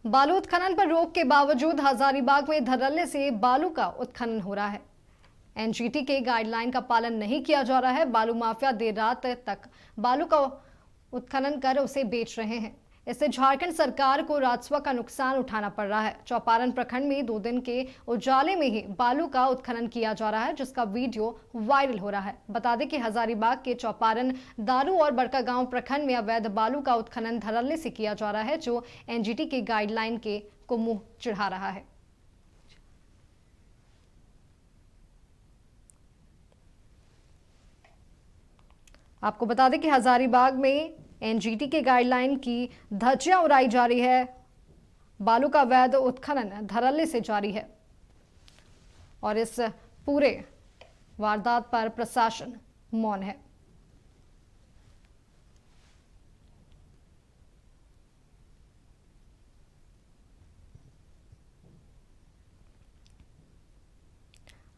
बालू उत्खनन पर रोक के बावजूद हजारीबाग में धड़ल्ले से बालू का उत्खनन हो रहा है। एनजीटी के गाइडलाइन का पालन नहीं किया जा रहा है। बालू माफिया देर रात तक बालू का उत्खनन कर उसे बेच रहे हैं। इससे झारखंड सरकार को राजस्व का नुकसान उठाना पड़ रहा है। चौपारण प्रखंड में 2 दिन के उजाले में ही बालू का उत्खनन किया जा रहा है, जिसका वीडियो वायरल हो रहा है। बता दें कि हजारीबाग के चौपारण, दारू और बड़कागांव प्रखंड में अवैध बालू का उत्खनन धड़ल्ले से किया जा रहा है, जो एनजीटी के गाइडलाइन को मुंह चिढ़ा रहा है। आपको बता दें कि हजारीबाग में एनजीटी के गाइडलाइन की धज्जियां उड़ाई जा रही है। बालू का अवैध उत्खनन धड़ल्ले से जारी है और इस पूरे वारदात पर प्रशासन मौन है।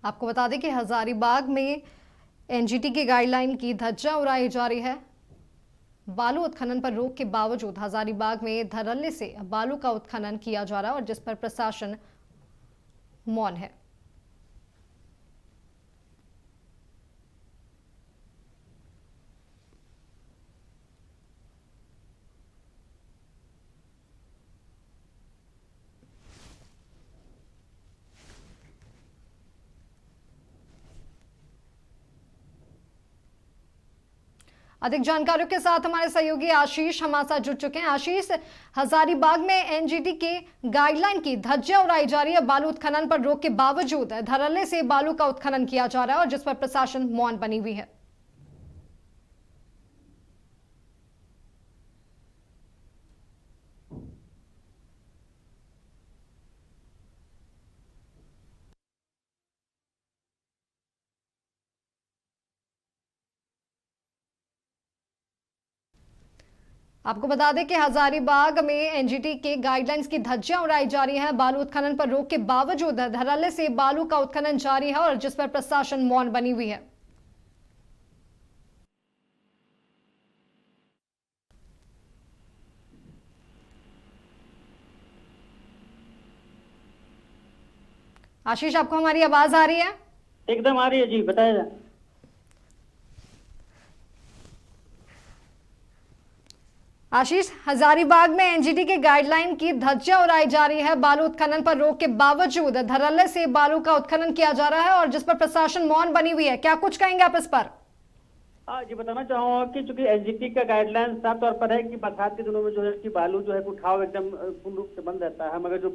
आपको बता दें कि हजारीबाग में एनजीटी की गाइडलाइन की धज्जियां उड़ाई जा रही है। बालू उत्खनन पर रोक के बावजूद हजारीबाग में धड़ल्ले से बालू का उत्खनन किया जा रहा है और जिस पर प्रशासन मौन है। अधिक जानकारियों के साथ हमारे सहयोगी आशीष हमारे साथ जुड़ चुके हैं। आशीष, हजारीबाग में एनजीटी के गाइडलाइन की धज्जियां उड़ाई जा रही है। बालू उत्खनन पर रोक के बावजूद धड़ल्ले से बालू का उत्खनन किया जा रहा है और जिस पर प्रशासन मौन बनी हुई है। आपको बता दें कि हजारीबाग में एनजीटी के गाइडलाइंस की धज्जियां उड़ाई जा रही हैं। बालू उत्खनन पर रोक के बावजूद धड़ल्ले से बालू का उत्खनन जारी है और जिस पर प्रशासन मौन बनी हुई है। आशीष, आपको हमारी आवाज आ रही है? एकदम आ रही है जी, बताइए। आशीष, हजारीबाग में एनजीटी के गाइडलाइन की धज्जियां उड़ाई जा रही है। बालू उत्खनन पर रोक के बावजूद धड़ल्ले से बालू का उत्खनन किया जा रहा है और जिस पर प्रशासन मौन बनी हुई है। क्या कुछ कहेंगे आप इस पर? जी बताना चाहूंगा कि चूंकि एनजीटी का गाइडलाइन साफ तौर पर है कि बरसात के दिनों में जो है कि बालू जो है उठाव एकदम पूर्ण रूप से बंद रहता है, मगर जो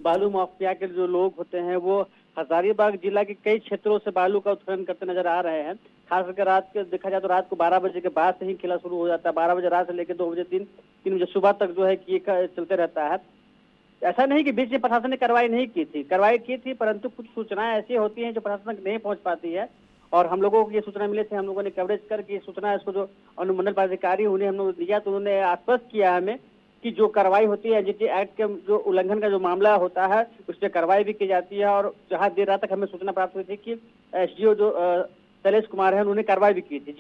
बालू माफिया के जो लोग होते हैं वो हजारीबाग जिला के कई क्षेत्रों से बालू का उत्खनन करते नजर आ रहे हैं। खास करके रात के देखा जाए तो रात को 12 बजे के बाद से ही खिला शुरू हो जाता है। 12 बजे रात से लेकर 2 बजे 3 बजे सुबह तक जो है कि ये चलते रहता है। ऐसा नहीं कि बीच में प्रशासन ने कार्रवाई नहीं की थी, कार्रवाई की थी, परंतु कुछ सूचनाएं ऐसी होती हैं जो प्रशासन तक नहीं पहुंच पाती है और हम लोगों को ये सूचना मिले थे। हम लोगों ने कवरेज करके ये सूचना इसको जो अनुमंडल पदाधिकारी उन्हें हम लोग दिया तो उन्होंने आश्वस्त किया हमें कि जो कार्रवाई होती है एनजीटी एक्ट के जो उल्लंघन का जो मामला होता है उस पर कार्रवाई भी की जाती है। और जहां देर रात तक हमें सूचना प्राप्त हुई थी कि एसडीओ जो शैलेश कुमार है उन्होंने कार्रवाई भी की थी।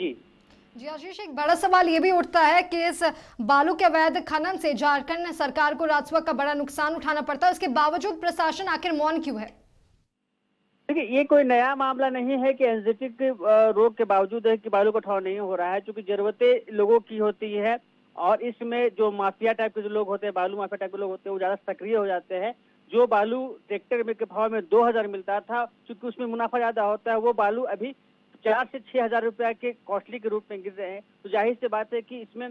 जी आशीष, एक बड़ा सवाल ये भी उठता है कि इस बालू के अवैध खनन से झारखंड सरकार को राजस्व का बड़ा नुकसान उठाना पड़ता है, उसके बावजूद प्रशासन आखिर मौन क्यों है? देखिए, ये कोई नया मामला नहीं है कि एनजीटी के रोक के बावजूद है कि बालू का उठाव नहीं हो रहा है, क्योंकि जरूरतें लोगों की होती है और इसमें जो माफिया टाइप के जो लोग होते हैं, बालू माफिया टाइप के लोग होते हैं, वो ज्यादा सक्रिय हो जाते हैं। जो बालू ट्रैक्टर में के भाव में 2000 मिलता था, क्योंकि उसमें मुनाफा ज्यादा होता है, वो बालू अभी 4 से 6 हजार रुपया के कॉस्टली के रूप में गिर रहे हैं। तो जाहिर सी बात है कि इसमें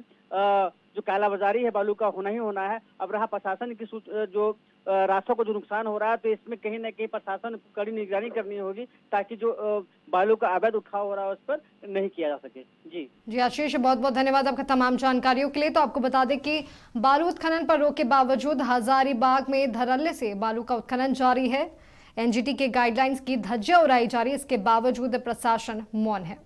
जो कालाबाजारी है बालू का होना ही होना है। अब रहा प्रशासन की जो राजस्व को जो नुकसान हो रहा है, तो इसमें कहीं ना कहीं प्रशासन कड़ी निगरानी करनी होगी ताकि जो बालू का अवैध उठाव हो रहा है उस पर नहीं किया जा सके। जी आशीष, बहुत बहुत धन्यवाद आपका तमाम जानकारियों के लिए। तो आपको बता दें कि बालू उत्खनन पर रोक के बावजूद हजारीबाग में धड़ल्ले से बालू का उत्खनन जारी है। एनजीटी के गाइडलाइंस की धज्जियां उड़ाई जा रही है, इसके बावजूद प्रशासन मौन है।